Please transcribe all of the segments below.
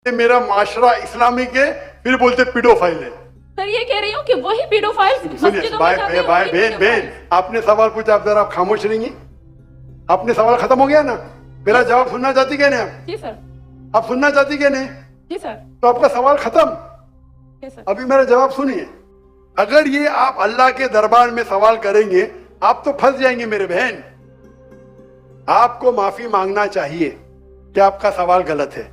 कि मेरा माशरा इस्लामिक है, फिर बोलते पीडोफाइल है। सर ये कह रही हूँ कि वही पीडोफाइल सुनिए भाई बहन, आपने सवाल पूछा, आप जरा खामोश रहेंगी? आपने सवाल खत्म हो गया ना? मेरा जवाब सुनना चाहती क्या नहीं आप? जी सर। आप सुनना चाहती क्या नहीं? जी सर। तो आपका सवाल खत्म। जी सर। अभी मेरा जवाब सुनिए। अगर ये आप अल्लाह के दरबार में सवाल करेंगे, आप तो फंस जाएंगे मेरे बहन। आपको माफी मांगना चाहिए कि आपका सवाल गलत है।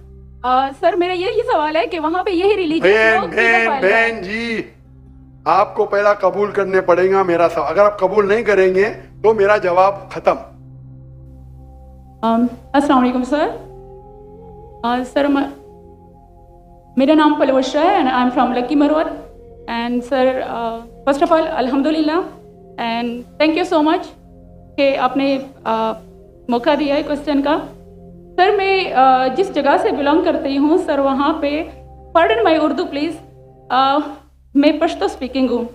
सर मेरा यही सवाल है कि वहाँ पे यही रिलीजियस बहन जी, आपको पहला कबूल करने पड़ेगा मेरा सवाल। अगर आप कबूल नहीं करेंगे तो मेरा जवाब खत्म। अस्सलाम वालेकुम सर। सर मेरा नाम पलवश है and I am from Lakki Marwat. And sir first of all अल्हम्दुलिल्लाह and thank you so much कि आपने मौका दिया है क्वेश्चन का। सर मैं जिस जगह से बिलोंग करती हूँ सर, वहाँ पे पार्डन माई उर्दू प्लीज़, मैं पश्तो स्पीकिंग हूँ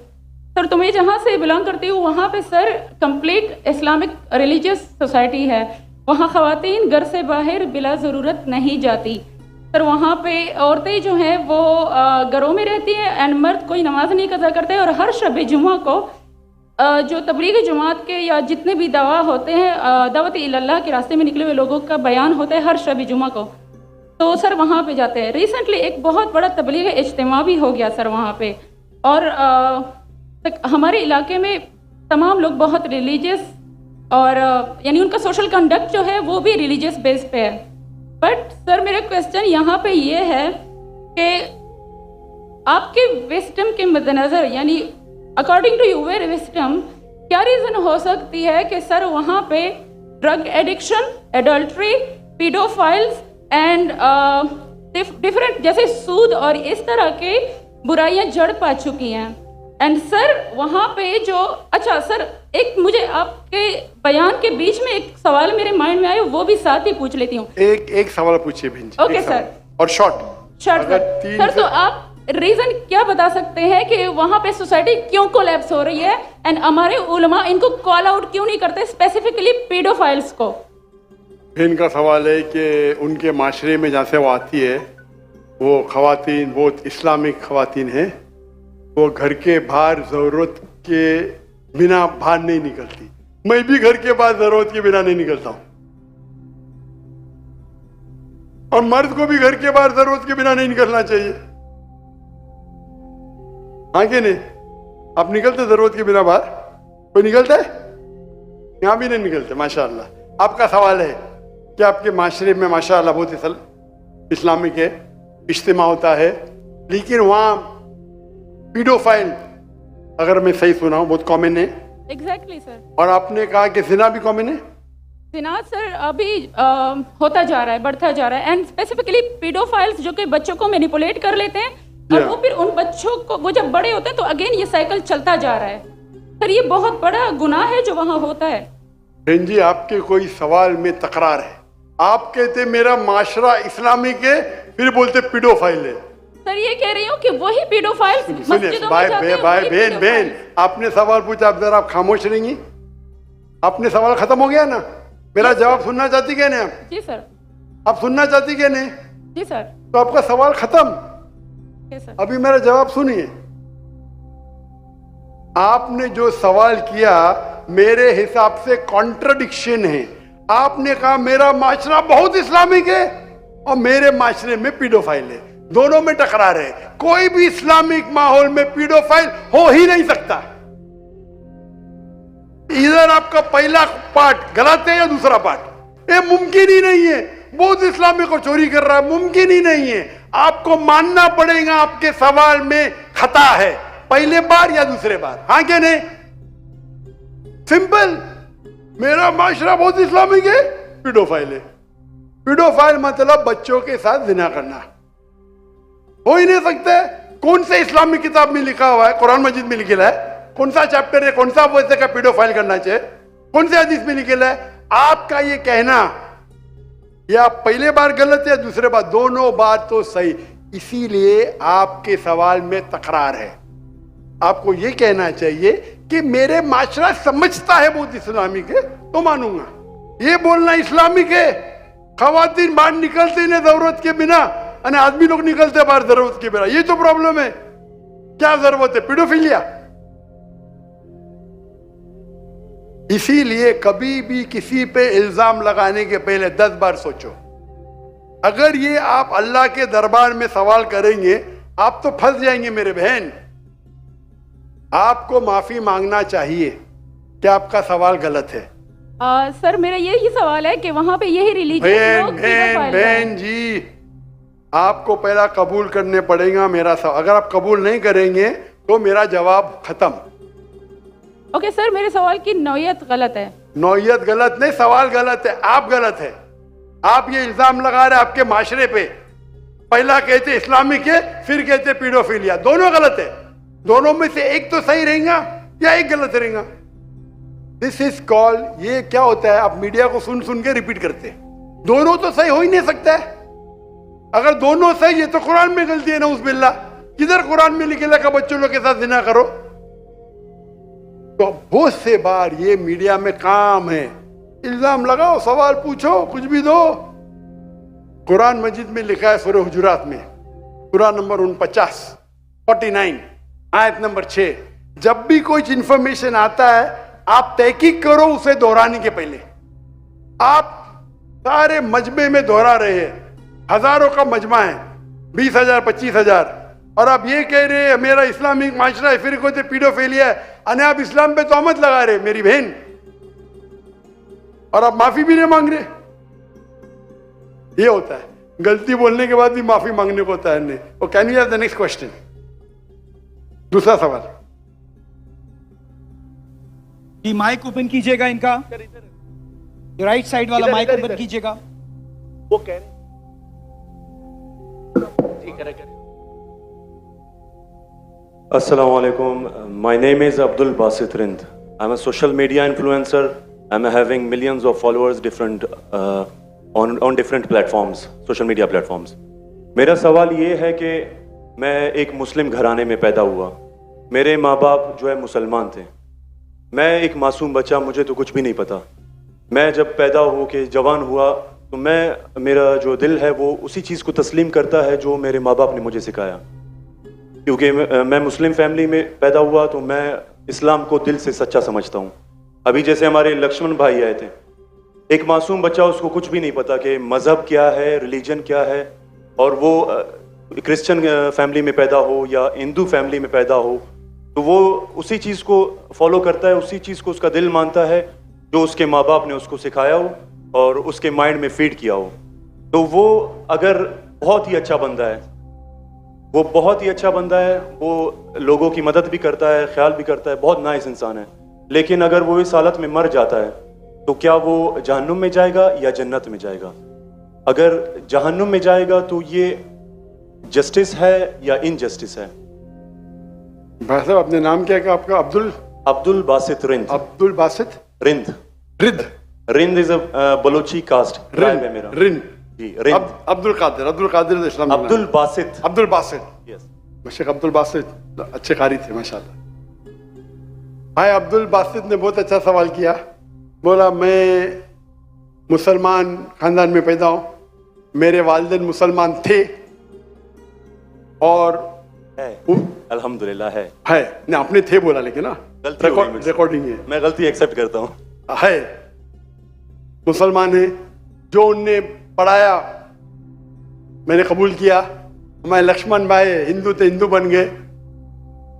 सर। तो मैं जहाँ से बिलोंग करती हूँ वहाँ पे sir complete Islamic religious society है। वहाँ ख़वातीन घर से बाहर बिला ज़रूरत नहीं जाती सर। वहाँ पे औरतें जो हैं वो घरों में रहती हैं एंड मर्द कोई नमाज नहीं कज़ा करते। और हर शब जुमा को जो तबलीगी जमात के या जितने भी दवा होते हैं, दावत इल्लल्लाह के रास्ते में निकले हुए लोगों का बयान होता है हर शब जुमा को, तो सर वहाँ पे जाते हैं। रिसेंटली एक बहुत बड़ा तबलीगी इज्तिमा भी हो गया सर वहाँ पे। और हमारे इलाके में तमाम लोग बहुत रिलीजियस और यानी उनका सोशल कंडक्ट जो है वो भी रिलीजियस बेस पे है। बट सर मेरा क्वेश्चन यहाँ पे ये है कि आपके विस्डम के मद्देनज़र, यानी अकॉर्डिंग टू यूर विस्डम, क्या रीज़न हो सकती है कि सर वहाँ पे drug addiction, adultery, paedophiles and different जैसे सूद और इस तरह के बुराइयाँ जड़ पा चुकी हैं। एंड सर वहाँ पे जो, अच्छा सर एक मुझे आपके बयान के बीच में एक सवाल मेरे माइंड में आया, वो भी साथ ही पूछ लेती हूँ। एक सवाल पूछिए बहन जी। Okay sir. और शॉर्ट सर तो आप रीजन क्या बता सकते हैं कि वहाँ पे सोसाइटी क्यों कोलैप्स हो रही है एंड हमारे उलमा इनको कॉल आउट क्यों नहीं करते, स्पेसिफिकली पीडोफाइल्स को? इनका सवाल है कि उनके माशरे में जहाँ से वो आती है वो खवातीन बहुत इस्लामिक खवातीन है, वो घर के बाहर ज़रूरत के बिना बाहर नहीं निकलती। मैं भी घर के बाहर ज़रूरत के बिना नहीं निकलता हूँ, और मर्द को भी घर के बाहर ज़रूरत के बिना नहीं निकलना चाहिए। हाँ कि नहीं? आप निकलते ज़रूरत के बिना बाहर? कोई निकलता है? यहाँ भी नहीं निकलते माशाअल्लाह। आपका सवाल है कि आपके माशरे में माशाअल्लाह बहुत इस्लामिक है, इज्तिमा होता है, लेकिन वहाँ पीडोफाइल, अगर मैं सही सुना हूँ, बहुत कॉमन है। Exactly sir. और आपने कहा कि जिना भी कॉमन है? जिना सर अभी होता जा रहा है, बढ़ता जा रहा है। एंड स्पेसिफिकली पीडोफाइल्स जो कि बच्चों को मैनिपुलेट कर लेते हैं और वो फिर उन बच्चों को, वो जब बड़े होते हैं तो अगेन ये साइकिल चलता जा रहा है सर। ये बहुत बड़ा गुनाह है जो वहाँ होता है। बहन जी आपके कोई सवाल में तकरार है। आप कहते मेरा माशरा इस्लामिक है, फिर बोलते पीडोफाइल है। सर ये कह रही हूँ कि वही पीडोफाइल्स मस्जिदों में जाते हैं, भाई वही बहन, आपने सवाल पूछा, आप जरा आप खामोश रहेंगी? आपने सवाल खत्म हो गया ना? मेरा जवाब सुनना चाहती क्या नहीं आप? जी सर। आप सुनना चाहती क्या नहीं? जी सर। तो आपका सवाल खत्म। सर अभी मेरा जवाब सुनिए। आपने जो सवाल किया मेरे हिसाब से कॉन्ट्रडिक्शन है। आपने कहा मेरा माशरा बहुत इस्लामिक है और मेरे माशरे में पीडोफाइल है, दोनों में टकरार है। कोई भी इस्लामिक माहौल में पीडोफाइल हो ही नहीं सकता। इधर आपका पहला पार्ट गलत है या दूसरा पार्ट, ये मुमकिन ही नहीं है। बहुत इस्लामिक को चोरी कर रहा है, मुमकिन ही नहीं है। आपको मानना पड़ेगा आपके सवाल में खता है, पहले बार या दूसरे बार। हाँ क्या नहीं? सिंपल। मेरा माशरा बहुत इस्लामिक है, पीडोफाइल है। पीडोफाइल मतलब बच्चों के साथ जिना करना, हो ही नहीं सकता है। कौन से इस्लामिक किताब में लिखा हुआ है? कुरान मजीद में लिखा है? कौन सा चैप्टर है, कौन सा वैसे का पीडोफाइल करना चाहिए? कौन से हदीस में लिखा है? आपका ये कहना या पहले बार गलत है, दूसरे बार, दोनों बार तो सही। इसीलिए आपके सवाल में तकरार है। आपको ये कहना चाहिए कि मेरे माशरा समझता है बहुत इस्लामिक है तो मानूंगा। ये बोलना इस्लामिक है, खवातीन बाहर निकलती नहीं जरूरत के बिना, અને आदमी लोग निकलते बाहर जरूरत के बेरा। ये तो प्रॉब्लम है। क्या जरूरत है? पीडोफिलिया। इसीलिए कभी भी किसी पे इल्जाम लगाने के पहले 10 बार सोचो। अगर ये आप अल्लाह के दरबार में सवाल करेंगे, आप तो फंस जाएंगे मेरे बहन। आपको माफी मांगना चाहिए कि आपका सवाल गलत है। सर मेरा यही सवाल है कि वहाँ पे यही रिलीजियस लोग बहन जी, आपको पहला कबूल करने पड़ेगा मेरा सवाल। अगर आप कबूल नहीं करेंगे तो मेरा जवाब खत्म। ओके सर, मेरे सवाल की नौयत गलत है। नौयत गलत नहीं, सवाल गलत है, आप गलत है। आप ये इल्जाम लगा रहे आपके माशरे पे। पहला कहते इस्लामिक है, फिर कहते पीडोफिलिया। दोनों गलत है। दोनों में से एक तो सही रहेगा या एक गलत रहेगा। दिस इज कॉल्ड, ये क्या होता है, आप मीडिया को सुन सुन के रिपीट करते हैं। दोनों तो सही हो ही नहीं सकता है। अगर दोनों सही है तो कुरान में गलती है ना, उस बिल्ला। किधर कुरान में लिखेला का बच्चों लोग के साथ जिना करो? तो बहुत से बार ये मीडिया में काम है, इल्जाम लगाओ, सवाल पूछो, कुछ भी दो। कुरान मजीद में लिखा है सूरह हुजुरात में, सूरह नंबर 49 आयत नंबर 6, जब भी कोई इंफॉर्मेशन आता है आप तहकीक करो उसे दोहराने के पहले। आप सारे मजमे में दोहरा रहे हैं, हजारों का मजमा है, 20,000 25,000, और आप ये कह रहे हैं मेरा इस्लामिक माशरा है, फिर कोई पीडोफिलिया है, अने आप इस्लाम पे तोहमत लगा रहे मेरी बहन, और आप माफी भी नहीं मांग रहे। ये होता है, गलती बोलने के बाद भी माफी मांगने को होता है। और can you have the next question? दूसरा सवाल। कि माइक ओपन कीजिएगा इनका, राइट साइड वाला माइक ओपन कीजिएगा। वो कह रहे जी, करे। Assalamu alaikum. My name is Abdul Basit Rind. I'm a social media influencer. I'm having millions of followers on different platforms, social media platforms. मेरा सवाल ये है कि मैं एक मुस्लिम घराने में पैदा हुआ। मेरे माँ बाप जो है मुसलमान थे। मैं एक मासूम बच्चा, मुझे तो कुछ भी नहीं पता। मैं जब पैदा हो के जवान हुआ तो मेरा जो दिल है वो उसी चीज़ को तस्लीम करता है जो मेरे माँ बाप ने मुझे सिखाया। क्योंकि मैं मुस्लिम फैमिली में पैदा हुआ तो मैं इस्लाम को दिल से सच्चा समझता हूँ। अभी जैसे हमारे लक्ष्मण भाई आए थे, एक मासूम बच्चा, उसको कुछ भी नहीं पता कि मज़हब क्या है, रिलीजन क्या है, और वो क्रिश्चियन फैमिली में पैदा हो या हिंदू फैमिली में पैदा हो तो वो उसी चीज़ को फॉलो करता है, उसी चीज़ को उसका दिल मानता है जो उसके माँ बाप ने उसको सिखाया हो और उसके माइंड में फीड किया हो। तो वो अगर बहुत ही अच्छा बंदा है, वो बहुत ही अच्छा बंदा है, वो लोगों की मदद भी करता है, ख्याल भी करता है, बहुत नाइस इंसान है, लेकिन अगर वो इस हालत में मर जाता है तो क्या वो जहन्नुम में जाएगा या जन्नत में जाएगा? अगर जहन्नुम में जाएगा तो ये जस्टिस है या इनजस्टिस है? भाई साहब, अपने नाम क्या है आपका? Abdul Basit Rind. Abdul Basit Rind. Rind is a Balochi caste. Tribe है मेरा। रिंद जी, रिंद। अब्दुल कादिर इस्लाम। अब्दुल बासित। यस, शेख अब्दुल बासित अच्छे कारी थे माशाल्लाह। भाई अब्दुल बासित ने बहुत अच्छा सवाल किया। बोला मैं मुसलमान खानदान में पैदा हूँ, मेरे वालिदैन मुसलमान थे और है, अल्हम्दुलिल्लाह है नहीं, आपने थे बोला लेकिन ना, रिकॉर्डिंग है, मैं गलती एक्सेप्ट करता हूँ। है, मुसलमान है। जो उनने पढ़ाया मैंने कबूल किया। हमारे लक्ष्मण भाई हिंदू थे, हिंदू बन गए।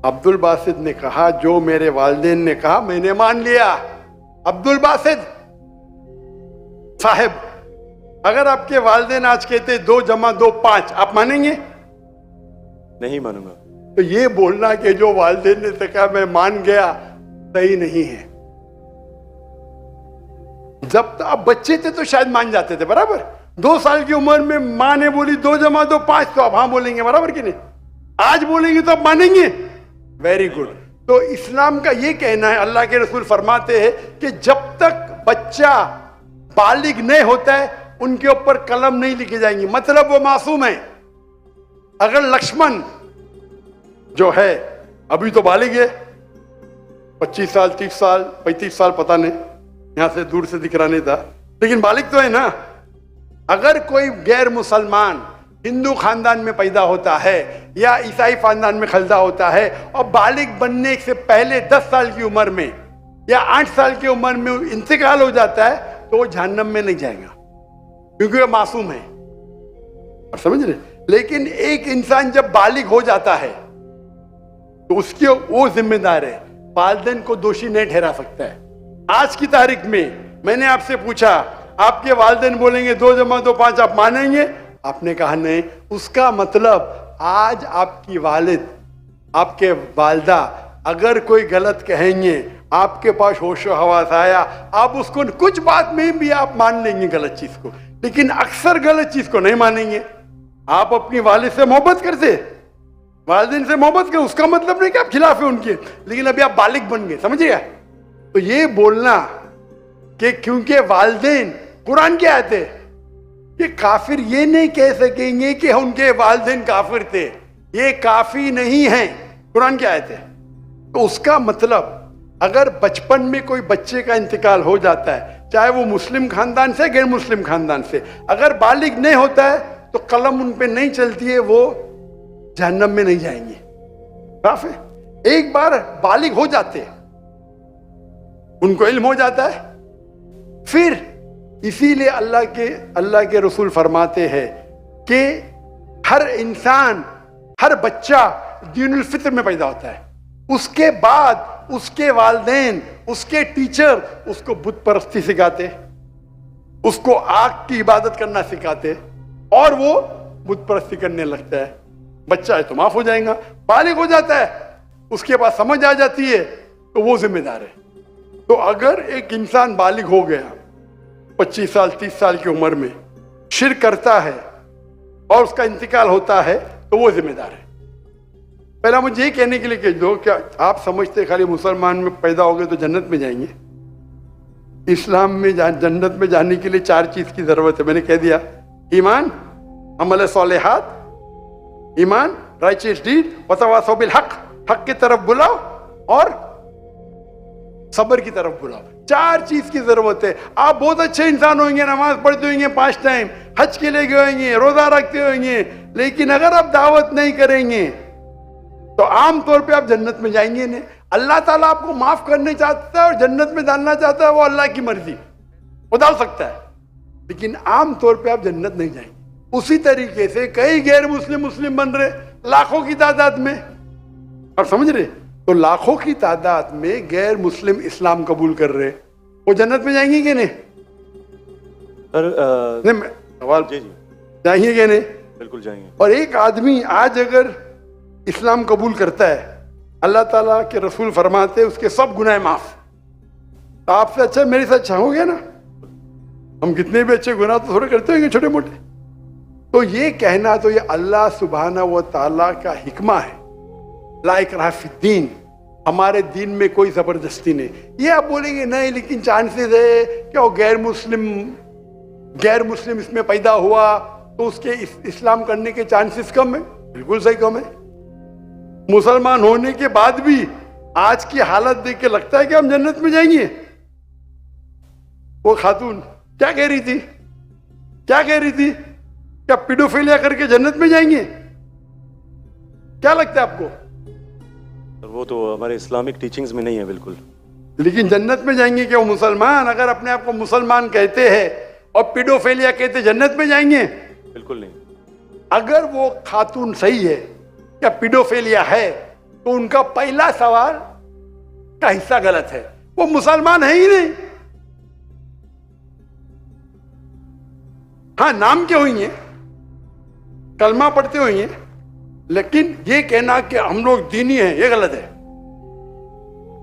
अब्दुल बासित ने कहा जो मेरे वालिदैन ने कहा मैंने मान लिया। अब्दुल बासित साहब, अगर आपके वालिदैन आज कहते 2 + 2 5, आप मानेंगे? नहीं मानूंगा। तो ये बोलना कि जो वालिदैन ने कहा मैं मान गया, सही नहीं है। जब तो आप बच्चे थे तो शायद मान जाते थे, बराबर। 2 साल की उम्र में माँ ने बोली 2 + 2 5, तो आप हाँ बोलेंगे, बराबर कि नहीं? आज बोलेंगे तो आप मानेंगे। Very good. तो इस्लाम का ये कहना है, अल्लाह के रसूल फरमाते हैं कि जब तक बच्चा बालिग नहीं होता है उनके ऊपर कलम नहीं लिखी जाएंगी, मतलब वो मासूम है। अगर लक्ष्मण जो है अभी तो बालिग है, 25 साल 30 साल 35 साल पता नहीं, यहां से दूर से दिख रहा नहीं था, लेकिन बालिग तो है ना। अगर कोई गैर मुसलमान हिंदू खानदान में पैदा होता है या ईसाई खानदान में पैदा होता है और बालिग बनने से पहले 10 साल की उम्र में या 8 साल की उम्र में इंतकाल हो जाता है तो वो जहन्नम में नहीं जाएगा क्योंकि वो मासूम है। और समझ रहे? लेकिन एक इंसान जब बालिग हो जाता है तो उसके वो जिम्मेदार है, वालिदैन को दोषी नहीं ठहरा सकता है। आज की तारीख में मैंने आपसे पूछा, आपके वालिदैन बोलेंगे 2 + 2 5, आप मानेंगे? आपने कहा नहीं। उसका मतलब आज आपकी वालिद, आपके वालदा अगर कोई गलत कहेंगे, आपके पास होशो हवास आया, आप उसको कुछ बात में भी आप मान लेंगे गलत चीज को, लेकिन अक्सर गलत चीज को नहीं मानेंगे। आप अपनी वालिद से मोहब्बत करते, वालिदैन से मोहब्बत कर, उसका मतलब नहीं कि आप खिलाफ है उनके, लेकिन अभी आप बालिग बन गए, समझिएगा? तो ये बोलना कि क्योंकि वालिदैन, कुरान क्या आयत है, ये काफिर ये नहीं कह सकेंगे कि उनके वालिदैन काफिर थे, ये काफी नहीं है। कुरान क्या आयत है? तो उसका मतलब अगर बचपन में कोई बच्चे का इंतकाल हो जाता है, चाहे वो मुस्लिम खानदान से गैर मुस्लिम खानदान से, अगर बालिग नहीं होता है तो कलम उन पे नहीं चलती है, वो जहन्नम में नहीं जाएंगे। साफ है? एक बार बालिग हो जाते हैं, उनको इल्म हो जाता है, फिर इसीलिए अल्लाह के रसूल फरमाते हैं कि हर इंसान, हर बच्चा दीनुल फित्र में पैदा होता है, उसके बाद उसके वालिदैन, उसके टीचर उसको बुत परस्ती सिखाते, उसको आग की इबादत करना सिखाते और वो बुत परस्ती करने लगता है। बच्चा है तो माफ हो जाएगा, बालिग हो जाता है, उसके बाद समझ आ जाती है तो वो जिम्मेदार है। तो अगर एक इंसान बालिग हो गया 25 साल 30 साल की उम्र में, शिर्क करता है और उसका इंतकाल होता है तो वो जिम्मेदार है। पहला मुझे ये कहने के लिए कह दो, क्या आप समझते खाली मुसलमान में पैदा हो गए तो जन्नत में जाएंगे? इस्लाम में जन्नत में जाने के लिए 4 चीज की जरूरत है। मैंने कह दिया, ईमान, अमल सालेहात, ईमान, राइचियस डीड, वतवासौ बिल हक, हक की तरफ बुलाओ और सब्र की तरफ बुलाओ। 4 चीज की जरूरत है। आप बहुत अच्छे इंसान होंगे, नमाज पढ़ते होंगे 5 टाइम, हज के लिए गए होंगे, रोजा रखते होंगे, लेकिन अगर आप दावत नहीं करेंगे तो आम तौर पे आप जन्नत में जाएंगे नहीं। अल्लाह ताला आपको माफ करने चाहता है और जन्नत में डालना चाहता है, वो अल्लाह की मर्जी, वो डाल सकता है, लेकिन आम तौर पे आप जन्नत नहीं जाएंगे। उसी तरीके से कई गैर मुस्लिम बन रहे लाखों की तादाद में, और समझ रहे? तो लाखों की तादाद में गैर मुस्लिम इस्लाम कबूल कर रहे, वो जन्नत में जाएंगे कि नहीं? सवाल जी जाएंगे कि नहीं? बिल्कुल जाएंगे। और एक आदमी आज अगर इस्लाम कबूल करता है, अल्लाह ताला के रसूल फरमाते उसके सब गुनाह माफ। तो आपसे अच्छा मेरे साथ चाहोगे ना? हम कितने भी अच्छे गुनाह तो थोड़े करते होंगे, छोटे मोटे। तो ये कहना, तो ये अल्लाह सुब्हाना व ताला का हिकमा है, ला इकराह फिद्दीन, हमारे दीन में कोई जबरदस्ती नहीं। ये आप बोलेंगे नहीं लेकिन चांसेस है कि वो गैर मुस्लिम इसमें पैदा हुआ तो उसके इस्लाम करने के चांसेस कम है। बिल्कुल सही कम है। मुसलमान होने के बाद भी आज की हालत देख के लगता है कि हम जन्नत में जाएंगे। वो खातून क्या कह रही थी? क्या पीडोफिलिया करके जन्नत में जाएंगे? क्या लगता है आपको? वो तो हमारे इस्लामिक टीचिंग्स में नहीं है बिल्कुल। लेकिन जन्नत में जाएंगे क्या वो मुसलमान? अगर अपने आप को मुसलमान कहते हैं और पीडोफिलिया कहते, जन्नत में जाएंगे? बिल्कुल नहीं। अगर वो खातून सही है या पीडोफिलिया है तो उनका पहला सवाल का हिस्सा गलत है, वो मुसलमान है ही नहीं। हाँ, नाम के होंगे, कलमा पढ़ते होंगे, लेकिन ये कहना कि हम लोग दीनी हैं, ये गलत है।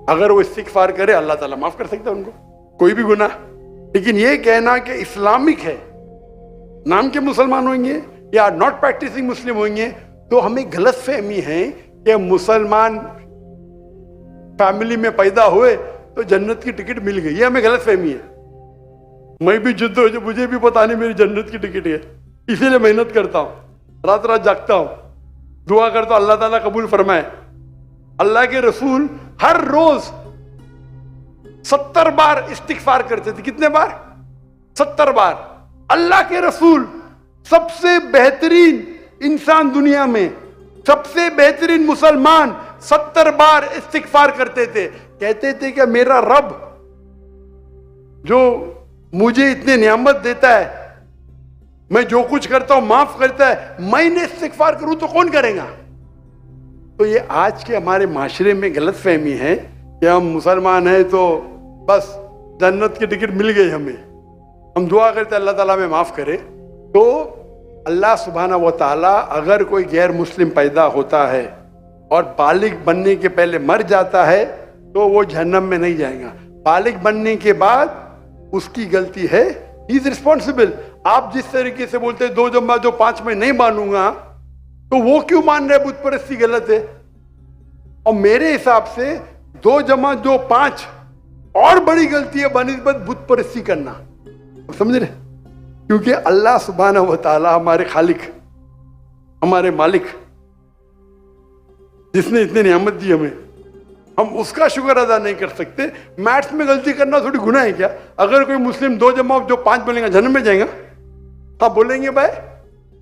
अगर वो इस्तिगफार करे अल्लाह ताला माफ कर सकता है उनको, कोई भी गुनाह। लेकिन ये कहना कि इस्लामिक है, नाम के मुसलमान होंगे या नॉट प्रैक्टिसिंग मुस्लिम होंगे, तो हमें गलत फहमी है कि मुसलमान फैमिली में पैदा हुए तो जन्नत की टिकट मिल गई, ये हमें गलत फहमी है। मैं भी जिद्द हो, मुझे भी पता नहीं मेरी जन्नत की टिकट है, इसीलिए मेहनत करता हूँ, रात रात जागता हूँ, दुआ करता हूँ अल्लाह ताला कबूल फरमाए। अल्लाह के रसूल हर रोज 70 बार इस्तिगफार करते थे। कितने बार? 70 बार। अल्लाह के रसूल सबसे बेहतरीन इंसान दुनिया में, सबसे बेहतरीन मुसलमान 70 बार इस्तिगफार करते थे। कहते थे कि मेरा रब जो मुझे इतने नियामत देता है, मैं जो कुछ करता हूं माफ करता है, मैं इन्हें इस्तिगफार करूं तो कौन करेगा? तो ये आज के हमारे माशरे में गलतफहमी है कि हम मुसलमान हैं तो बस जन्नत की टिकट मिल गई हमें, हम दुआ करते अल्लाह ताला में माफ करे। तो अल्लाह सुब्हानहू व तआला अगर कोई गैर मुस्लिम पैदा होता है और बालिग बनने के पहले मर जाता है तो वो जहन्नम में नहीं जाएगा। बालिग बनने के बाद उसकी गलती है, ही इज रिस्पॉन्सिबल। आप जिस तरीके से बोलते हैं 2 जमा 2 5 में नहीं मानूंगा, तो वो क्यों मान रहे बुत परस्ती गलत है? और मेरे हिसाब से 2 जमा 2 5 और बड़ी गलती है बनिस्बत बुत परस्ती करना। समझ रहे? क्योंकि अल्लाह सुब्हानहू व तआला हमारे खालिक, हमारे मालिक, जिसने इतनी नियामत दी हमें, हम उसका शुक्र अदा नहीं कर सकते। मैथ्स में गलती करना थोड़ी गुनाह है क्या? अगर कोई मुस्लिम 2 जमा 2 5 बोलेगा जन्नत में जाएगा? आप बोलेंगे भाई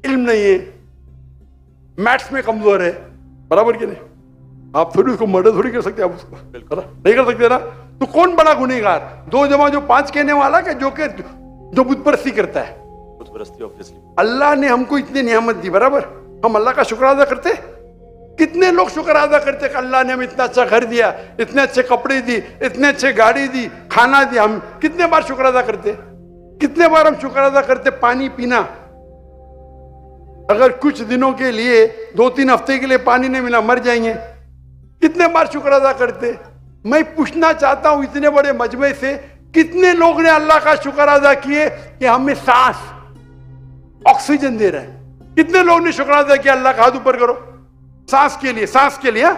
इल्म नहीं है, मैथ्स में कमजोर है, बराबर के नहीं? आप थोड़ी उसको मर्डर थोड़ी कर सकते, आप उसको नहीं कर सकते ना। तो कौन बड़ा गुनहगार, 2 जमा 2 5 कहने वाला कि जो बुत परस्ती करता है? बुत परस्ती ऑब्वियसली। अल्लाह अल्लाह ने हमको इतनी नियामत दी, बराबर, हम अल्लाह का शुक्र अदा करते? कितने लोग शुक्र अदा करते कि अल्लाह ने हमें इतना अच्छा घर दिया, इतने अच्छे कपड़े दी, इतने अच्छे गाड़ी दी, खाना दिया? हम कितने बार शुक्र अदा करते? कितने बार हम शुक्र अदा करते? पानी पीना, अगर कुछ दिनों के लिए 2-3 हफ्ते के लिए पानी नहीं मिला मर जाएंगे, कितने बार शुक्र अदा करते? मैं पूछना चाहता हूं इतने बड़े मजमे से कितने लोग ने अल्लाह का शुक्र अदा किए कि हमें सांस, ऑक्सीजन दे रहा है? कितने लोग ने शुक्र अदा किया? अल्लाह का हाथ ऊपर करो। सांस के लिए, सांस के लिए,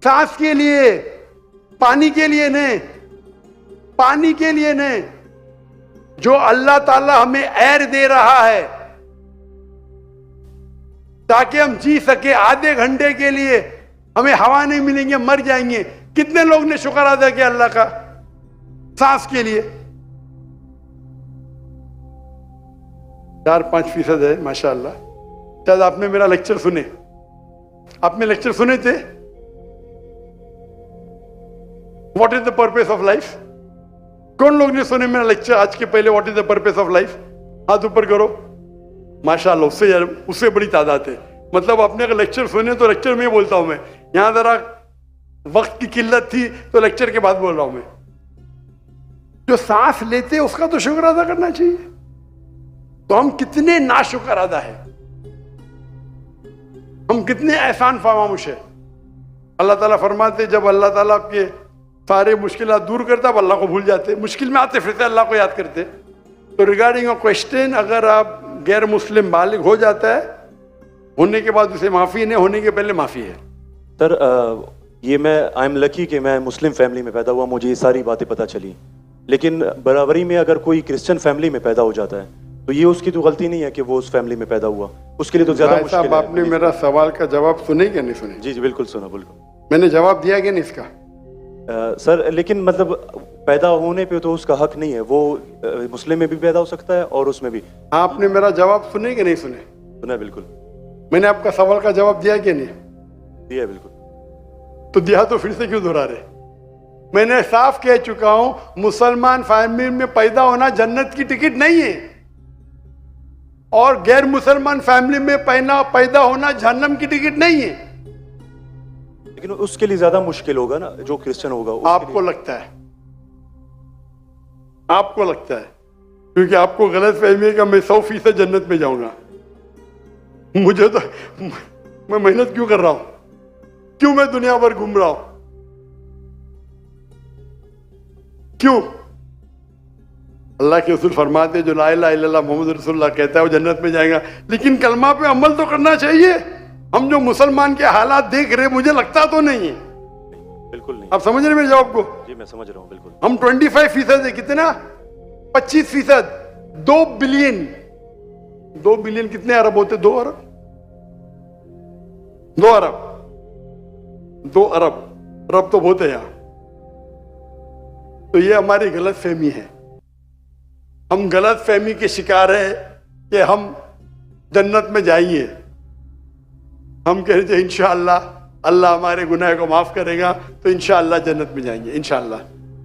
सांस के लिए, पानी के लिए नहीं, पानी के लिए नहीं। जो अल्लाह ताला हमें एयर दे रहा है ताकि हम जी सके, आधे घंटे के लिए हमें हवा नहीं मिलेंगे मर जाएंगे, कितने लोग ने शुक्र अदा किया अल्लाह का सांस के लिए? 4-5% है माशाअल्लाह। शायद आपने मेरा लेक्चर सुने, आपने लेक्चर सुने थे what is the purpose of life? कौन लोग ने सुने मेरा लेक्चर आज के पहले? What is the purpose of life? हाथ ऊपर करो। माशाअल्लाह, उससे बड़ी तादाद है। मतलब आपने अगर लेक्चर सुने तो लेक्चर में बोलता हूं मैं, यहां जरा वक्त की किल्लत थी तो लेक्चर के बाद बोल रहा हूं मैं। जो सांस लेते उसका तो शुक्र अदा करना चाहिए। तो हम कितने नाशुक्र अदा है, हम कितने एहसान फरामोश है। अल्लाह ताला फरमाते जब अल्लाह ताला आपके सारे मुश्किलात दूर करता अब अल्लाह को भूल जाते, मुश्किल में आते फिरते अल्लाह को याद करते। तो रिगार्डिंग अ क्वेश्चन, अगर आप गैर मुस्लिम बालिग हो जाता है, होने के बाद उसे माफी नहीं, होने के पहले माफी है। सर ये मैं आई एम लकी कि मैं मुस्लिम फैमिली में पैदा हुआ, मुझे ये सारी बातें पता चली। लेकिन बराबरी में अगर कोई क्रिश्चियन फैमिली में पैदा हो जाता है तो ये उसकी तो गलती नहीं है कि वो उस फैमिली में पैदा हुआ, उसके लिए तो ज्यादा मुश्किल है। आपने मेरा सवाल का जवाब सुने क्या नहीं सुने? जी जी बिल्कुल सुना, बिल्कुल मैंने जवाब दिया कि नहीं इसका? सर लेकिन मतलब पैदा होने पे तो उसका हक नहीं है, वो मुस्लिम में भी पैदा हो सकता है और उसमें भी। आपने मेरा जवाब सुने कि नहीं सुने? सुना बिल्कुल। मैंने आपका सवाल का जवाब दिया कि नहीं? दिया बिल्कुल। तो दिया तो फिर से क्यों दोहरा रहे? मैंने साफ कह चुका हूं, मुसलमान फैमिली में पैदा होना जन्नत की टिकट नहीं है, और गैर मुसलमान फैमिली में पैदा होना जहन्नम की टिकट नहीं है। लेकिन उसके लिए ज्यादा मुश्किल होगा ना जो क्रिश्चियन होगा। आपको लगता है, आपको लगता है, क्योंकि आपको गलत फहमी है कि मैं 100% जन्नत में जाऊंगा। मुझे तो, मैं मेहनत क्यों कर रहा हूं, क्यों मैं दुनिया भर घूम रहा हूं, क्यों? अल्लाह के रसूल फरमाते जो ला इलाहा इल्लल्लाह मोहम्मद रसूलुल्लाह कहता है वो जन्नत में जाएगा। लेकिन कलमा पे अमल तो करना चाहिए। हम जो मुसलमान के हालात देख रहे मुझे लगता तो नहीं है। बिल्कुल नहीं। आप समझ रहे मेरे जवाब को? जी मैं समझ रहा हूँ बिल्कुल। हम 25% है, कितना? 25%। 2 बिलियन, 2 बिलियन कितने अरब होते? 2 अरब, 2 अरब, 2 अरब, अरब तो बहुत है यहां। तो ये हमारी गलत फहमी है। हम गलत फहमी के शिकार है कि हम जन्नत में जाएंगे। हम कह रहे थे इंशाअल्लाह अल्लाह हमारे गुनाह को माफ करेगा तो इंशाअल्लाह जन्नत में जाएंगे इंशाअल्लाह।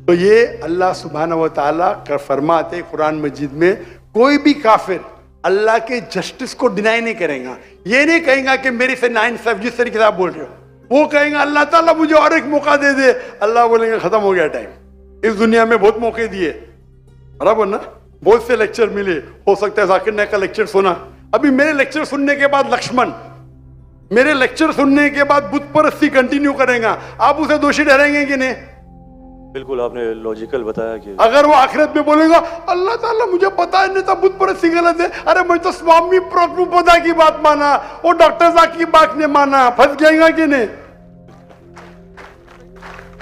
तो ये अल्लाह सुब्हानहू व तआला कर फरमाते कुरान मजीद में, कोई भी काफिर अल्लाह के जस्टिस को डिनाई नहीं करेगा। ये नहीं कहेगा कि मेरी से नाइंसाफ, जिस तरीके से आप बोल रहे हो, वो कहेगा अल्लाह ताला मुझे और एक मौका दे दे। अल्लाह बोलेंगे खत्म हो गया टाइम, इस दुनिया में बहुत मौके दिए, बराबर ना, बहुत से लेक्चर मिले, हो सकता है जाकिर नायक का लेक्चर सुना। अभी मेरे लेक्चर सुनने के बाद लक्ष्मण मेरे लेक्चर सुनने के बाद बुत परस्ती कंटिन्यू करेगा, आप उसे दोषी ठहरेंगे कि नहीं? बिल्कुल, आपने लॉजिकल बताया कि अगर वो आखिरत में बोलेगा अल्लाह ताला मुझे पता नहीं था बुत परस्ती गलत है, अरे मैं तो स्वामी प्रभुपदा की बात माना, वो डॉक्टर साहब की बात नहीं माना, फंस जाएगा कि नहीं?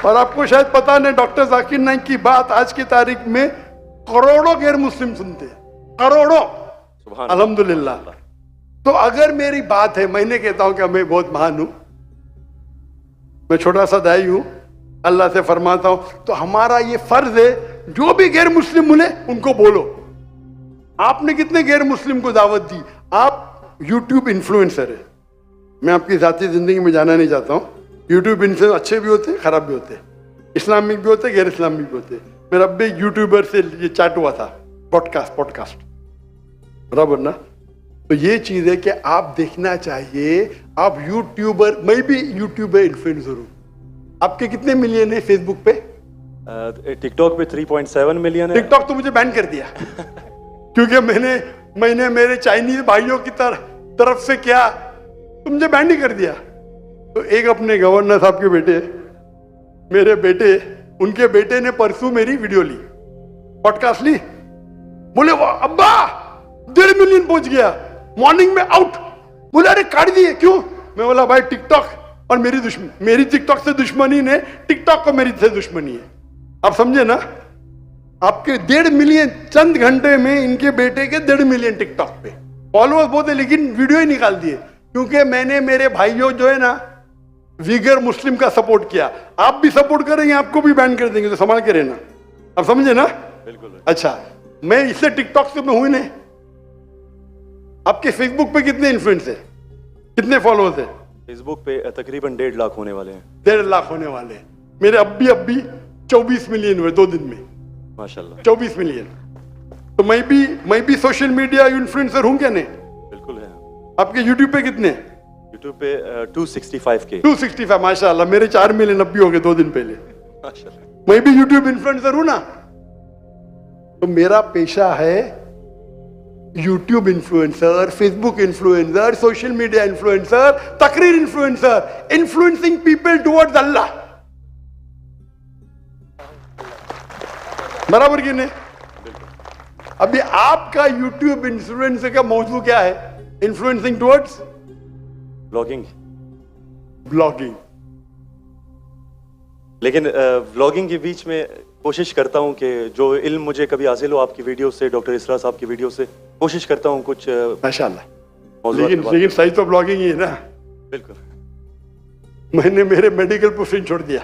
और आपको शायद पता नहीं, डॉक्टर जाकिर नाइक की बात आज की तारीख में करोड़ों गैर मुस्लिम सुनते हैं, करोड़ों, सुभान अल्हम्दुलिल्लाह। तो अगर मेरी बात है, मैंने कहता हूं कि मैं बहुत महान हूं, मैं छोटा सा दाई हूं, अल्लाह से फरमाता हूं, तो हमारा ये फर्ज है जो भी गैर मुस्लिम मिले उनको बोलो। आपने कितने गैर मुस्लिम को दावत दी? आप यूट्यूब इन्फ्लुएंसर है, मैं आपकी जाती जिंदगी में जाना नहीं चाहता हूं। यूट्यूब इन्फ्लुएंसर अच्छे भी होते हैं, खराब भी होते हैं, इस्लामिक भी होते हैं, गैर इस्लामिक भी होते हैं। मेरा अब भी यूट्यूबर से ये चैट हुआ था, पॉडकास्ट, बराबर ना। तो ये चीज है कि आप देखना चाहिए, आप यूट्यूबर, मैं भी यूट्यूबर इन्फ्लुएंसर हूं। आपके कितने मिलियन है फेसबुक पे? टिकटॉक पे 3.7 मिलियन है। टिकटॉक तो मुझे बैन कर दिया क्योंकि मैंने मेरे चाइनीज भाइयों की तरफ से क्या, तो मुझे बैन ही कर दिया। तो एक अपने गवर्नर साहब के बेटे, मेरे बेटे, उनके बेटे ने परसों मेरी वीडियो ली, पॉडकास्ट ली, बोले वाह अब्बा 1.5 मिलियन पहुंच गया, मॉर्निंग में आउट। बोले अरे काट दिए, क्यों? मैं बोला भाई टिकटॉक और मेरी टिकटॉक से दुश्मनी ने, टिकटॉक को मेरी से दुश्मनी है। आप समझे ना? आपके 1.5 मिलियन चंद घंटे में, इनके बेटे के 1.5 मिलियन टिकटॉक पे फॉलोअर्स बहुत है, लेकिन वीडियो ही निकाल दिए क्योंकि मैंने मेरे भाइयों जो है ना विगर मुस्लिम का सपोर्ट किया। आप भी सपोर्ट करेंगे, आपको भी बैन कर देंगे, तो संभाल के रहना। आप समझे ना? बिल्कुल। अच्छा, मैं इससे टिकटॉक से मैं हुई नहीं। आपके फेसबुक पे कितने इन्फ्लुएंस है, कितने फॉलोअर्स है? फेसबुक पे तकरीबन 1.5 लाख होने वाले हैं। 1.5 लाख होने वाले हैं। मेरे अब भी 24 मिलियन हुए 2 दिन में, माशाल्लाह। 24 मिलियन। तो मैं भी सोशल मीडिया इन्फ्लुएंसर हूं क्या? नहीं, बिल्कुल है। आपके यूट्यूब पे कितने? यूट्यूब पे 265K। 265, माशाल्लाह। मेरे 4 मिलियन अब भी हो गए 2 दिन पहले। माशाल्लाह। मैं भी यूट्यूब इन्फ्लुएंसर हूं ना। तो मेरा पेशा है YouTube influencer, Facebook influencer, social media influencer, तकरीर इन्फ्लुएंसर, इन्फ्लुएंसिंग पीपल टुवर्ड्स अल्लाह। बराबर कि नहीं? अभी आपका यूट्यूब इन्फ्लुएंसर का मौजूद क्या है? Influencing towards blogging. लेकिन व्लॉगिंग के बीच में कोशिश करता हूं कि जो इल्म मुझे कभी हासिल हो आपकी वीडियो से, डॉक्टर इसरा साहब की वीडियो से, कोशिश करता हूं कुछ माशाल्लाह। लेकिन सही तो ब्लॉगिंग ही है ना। बिल्कुल। मैंने मेरे मेडिकल प्रोफेशन छोड़ दिया,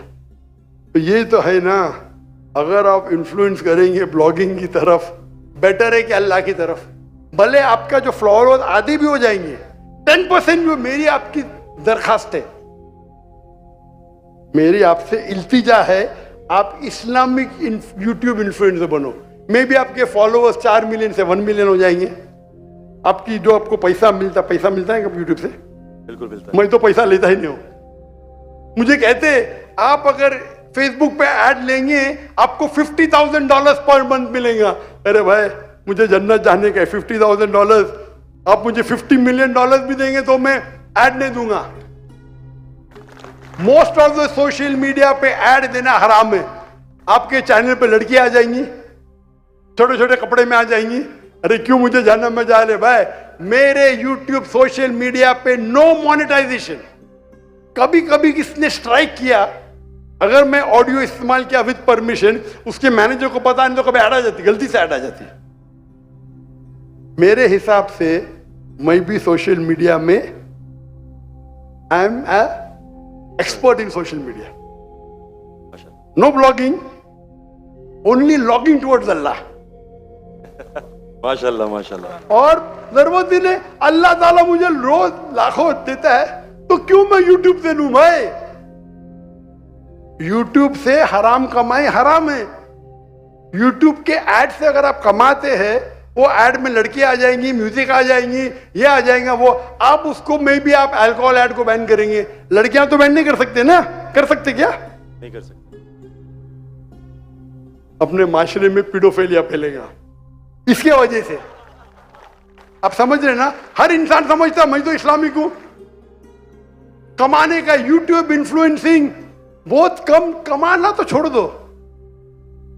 तो ये तो है ना। अगर आप इन्फ्लुएंस करेंगे ब्लॉगिंग की तरफ, बेटर है कि अल्लाह की तरफ। भले आपका जो फॉलोअर्स आधे भी हो जाएंगे, 10% जो मेरी आपकी दरखास्त है, मेरी आपसे इल्तिजा है, आप इस्लामिक यूट्यूब इन्फ्लुएंसर बनो। मे भी आपके फॉलोअर्स 4 मिलियन से 1 मिलियन हो जाएंगे। आपकी जो आपको पैसा मिलता है कब यूट्यूब से? बिल्कुल मिलता है। मैं तो पैसा लेता ही नहीं हूं। मुझे कहते आप अगर फेसबुक पे ऐड लेंगे आपको $50,000 पर मंथ मिलेगा। अरे भाई मुझे जन्नत जाने का है, $50,000 आप मुझे $50 मिलियन भी देंगे तो मैं ऐड नहीं दूंगा। Most of the social media पे ऐड देना हराम है। आपके चैनल पे लड़कियां आ जाएंगी, छोटे छोटे कपड़े में आ जाएंगी। अरे क्यों मुझे जाना में जा ले भाई? मेरे यूट्यूब सोशल मीडिया पे नो मोनेटाइजेशन। कभी कभी किसने स्ट्राइक किया, अगर मैं ऑडियो इस्तेमाल किया विद परमिशन, उसके मैनेजर को पता नहीं तो कभी ऐड आ जाती, गलती से ऐड आ जाती। मेरे हिसाब से मैं भी सोशल मीडिया में I am expert in social media. No blogging, only logging towards Allah. माशाल्लाह माशाल्लाह। और जरूरत है, अल्लाह ताला मुझे रोज लाखों देता है, तो क्यों मैं यूट्यूब से लूं भाई? यूट्यूब से हराम कमाई हराम है। यूट्यूब के ऐड से अगर आप कमाते हैं, वो ऐड में लड़की आ जाएंगी, म्यूजिक आ जाएंगी, ये आ जाएगा वो, आप उसको में भी आप अल्कोहल ऐड को बैन करेंगे। लड़कियां तो बैन नहीं कर सकते ना? कर सकते क्या? नहीं कर सकते। अपने माशरे में पीडोफिलिया फैलेगा इसके वजह से। आप समझ रहे ना? हर इंसान समझता मैं तो इस्लामिक हूं। कमाने का यूट्यूब इन्फ्लुएंसिंग बहुत कम, कमाना तो छोड़ दो,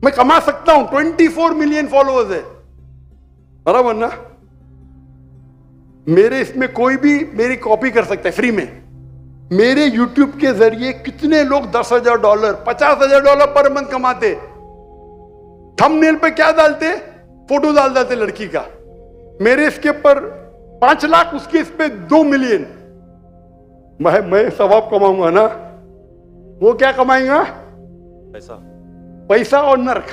मैं कमा सकता हूं। 24 मिलियन फॉलोअर्स है, बराबर ना? मेरे इसमें कोई भी मेरी कॉपी कर सकता है फ्री में। मेरे यूट्यूब के जरिए कितने लोग $10,000 $50,000 पर मंथ कमाते। थंबनेल पे क्या डालते? फोटो डाल देते लड़की का। मेरे इसके पर 5 लाख, उसके इस पे 2 मिलियन। मैं सवाब कमाऊंगा ना, वो क्या कमाएगा? पैसा। पैसा और नर्क।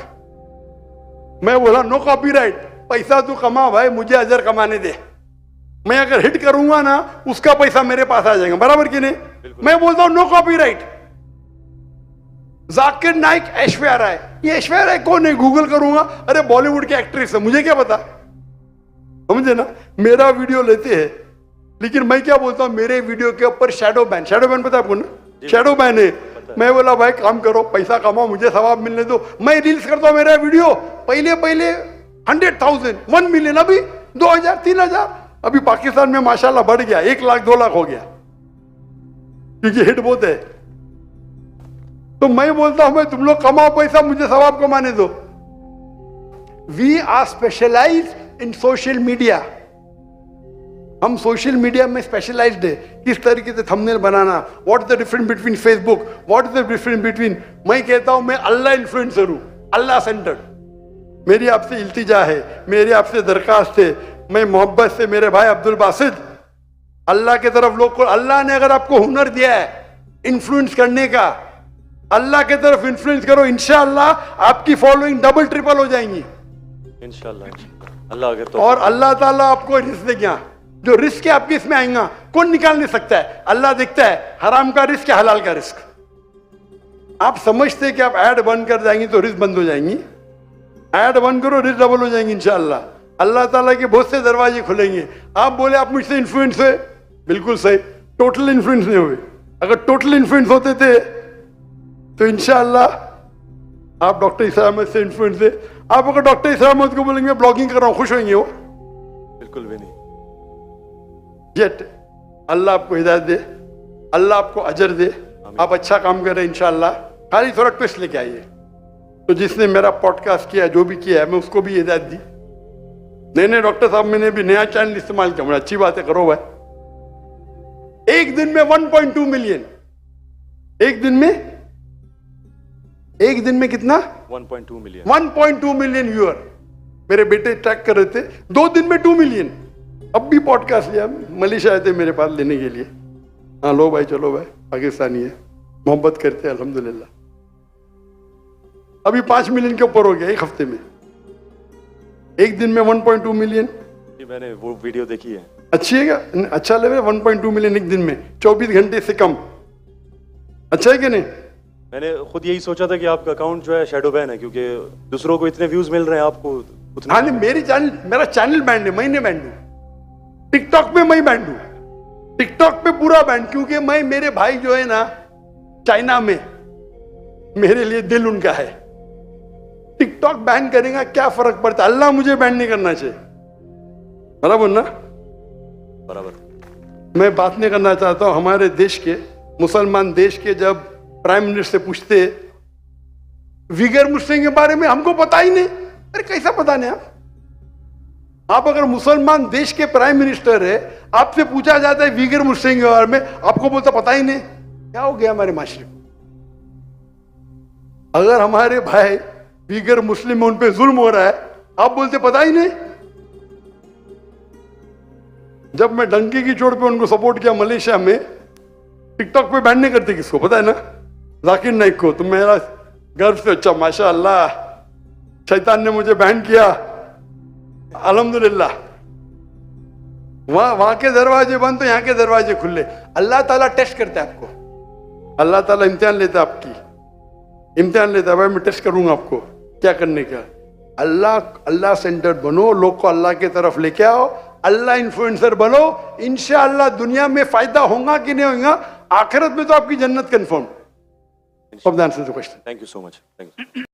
मैं बोला नो कॉपीराइट, पैसा तू कमा भाई, मुझे अजर कमाने दे। मैं अगर हिट करूंगा ना, उसका पैसा मेरे पास आ जाएगा, बराबर कि नहीं? मैं बोलता हूं नो कॉपीराइट। जाकिर नाइक, ऐश्वर्या राय, ये ऐश्वर्या राय कौन है? गूगल करूंगा, अरे बॉलीवुड की एक्ट्रेस है, मुझे क्या पता? समझे ना? मेरा वीडियो लेते हैं, लेकिन मैं क्या बोलता हूं, मेरे वीडियो के ऊपर शैडो बैन पता है आपको ना? शैडो बैन है। मैं बोला भाई काम करो, पैसा कमाओ, मुझे सवाब मिलने दो। मैं रील्स करता हूं, मेरा वीडियो पहले 100,000 1 मिलियन, अभी 2,000 3,000। अभी पाकिस्तान में माशाल्लाह बढ़ गया, 1 लाख 2 लाख हो गया, क्योंकि हिट बहुत है। तो मैं बोलता हूं भाई तुम लोग कमाओ पैसा, मुझे सवाब कमाने दो। We are specialise in social media. हम सोशल मीडिया में स्पेशलाइज्ड है। किस तरीके से थंबनेल बनाना, what is the difference between Facebook, what is the difference between. मैं कहता हूं मैं अल्लाह इन्फ्लुएंसर हूं, अल्लाह सेंटर्ड। मेरी आपसे इल्तिजा है, मेरी आपसे दरखास्त है, मैं मोहब्बत से मेरे भाई अब्दुल बासित, अल्लाह के तरफ लोग को, अल्लाह ने अगर आपको हुनर दिया है इन्फ्लुएंस करने का, अल्लाह के तरफ इन्फ्लुएंस करो, इंशाअल्लाह आपकी फॉलोइंग डबल ट्रिपल हो जाएंगी इंशाअल्लाह अल्लाह अगर तो। और अल्लाह ताला आपको रिस्क देगा। जो रिस्क है आपके इसमें आएगा, कौन निकाल नहीं सकता है? अल्लाह देखता है हराम का रिस्क है, हलाल का रिस्क। आप समझते कि आप ऐड बंद कर जाएंगी तो रिस्क बंद हो जाएंगी। ऐड बंद करो, रिस्क डबल हो जाएंगी इंशाअल्लाह। अल्लाह ताला के बहुत से दरवाजे खुलेंगे। आप बोले आप मुझसे इन्फ्लुएंस हुए, बिल्कुल सही, टोटल इन्फ्लुएंस नहीं हुए। अगर टोटल इन्फ्लुएंस होते थे तो इंशाअल्लाह आप डॉक्टर इसरार अहमद से इन्फ्लुएंस है। आप अगर डॉक्टर इसरार अहमद को बोलेंगे ब्लॉगिंग कर रहा हूं, खुश होंगे वो? बिल्कुल भी नहीं। जेट अल्लाह आपको हिदायत दे, अल्लाह आपको अजर दे, आप अच्छा काम कर रहे हैं इंशाअल्लाह। खाली थोड़ा ट्विस्ट लेके आइए। तो जिसने मेरा पॉडकास्ट किया, जो भी किया है, मैं उसको भी हिदायत दी। नहीं डॉक्टर साहब, मैंने भी नया चैनल इस्तेमाल किया, मुझे अच्छी बात है, करो भाई। एक दिन में 1.2 मिलियन, एक दिन में कितना? 1.2 मिलियन। 1.2 million viewer. मेरे बेटे ट्रैक कर रहे थे, 2 दिन में 2 मिलियन। अब भी पॉडकास्ट लिया, मलेशिया आए थे मेरे पास लेने के लिए। हाँ लो भाई, चलो भाई, पाकिस्तानी है, मोहब्बत करते हैं अल्हम्दुलिल्लाह। अभी 5 मिलियन के ऊपर हो गया एक हफ्ते में, एक दिन में 1.2 मिलियन। मैंने वो वीडियो देखी है। अच्छी है क्या? अच्छा लगे 1.2 मिलियन एक दिन में, 24 घंटे से कम। अच्छा है कि नहीं? मैंने खुद यही सोचा था कि आपका अकाउंट जो है शैडो बैन है, क्योंकि दूसरों को इतने व्यूज मिल रहे हैं, आपको उतने। हाँ नहीं, मेरा चैनल बैंड है, मैं नहीं बैंड हूं। टिकटॉक पे मैं बैंड हूं, टिकटॉक पे पूरा बैंड, क्योंकि मैं, मेरे भाई जो है ना चाइना में, मेरे लिए दिल उनका है। टिकटॉक बैन करेगा क्या फर्क पड़ता है? अल्लाह मुझे बैन नहीं करना चाहिए, बराबर ना? बराबर। मैं बात नहीं करना चाहता हूं हमारे देश के, मुसलमान देश के, जब प्राइम मिनिस्टर से पूछते विगर मुस्लिम के बारे में, हमको पता ही नहीं। अरे कैसा पता नहीं? आप अगर मुसलमान देश के प्राइम मिनिस्टर है, आपसे पूछा जाता है विगर मुस्लिम के बारे में, आपको बोलता पता ही नहीं। क्या हो गया हमारे माशरे को? अगर हमारे भाई विगर मुस्लिम में, उन पे जुल्म हो रहा है, आप बोलते पता ही नहीं। जब मैं डंकी की चोट पे उनको सपोर्ट किया मलेशिया में, टिकटॉक पे बैन नहीं करते, किसको पता है ना? जाकिर नाइक को। तो मेरा गर्व से, अच्छा माशाअल्लाह, शैतान ने मुझे बैन किया, अल्हम्दुलिल्लाह, वहां के दरवाजे बंद तो यहाँ के दरवाजे खुले। अल्लाह ताला टेस्ट करता है आपको, अल्लाह ताला इम्तिहान लेता है आपकी, इम्तिहान लेता है, भाई मैं टेस्ट करूंगा आपको क्या करने का। अल्लाह सेंटर्ड बनो, लोग को अल्लाह की तरफ लेके आओ, अल्लाह इन्फ्लुएंसर बनो, इंशाअल्लाह दुनिया में फायदा होगा कि नहीं होगा, आखिरत में तो आपकी जन्नत confirm. Hope that answers the question. Thank you so much. Thank you.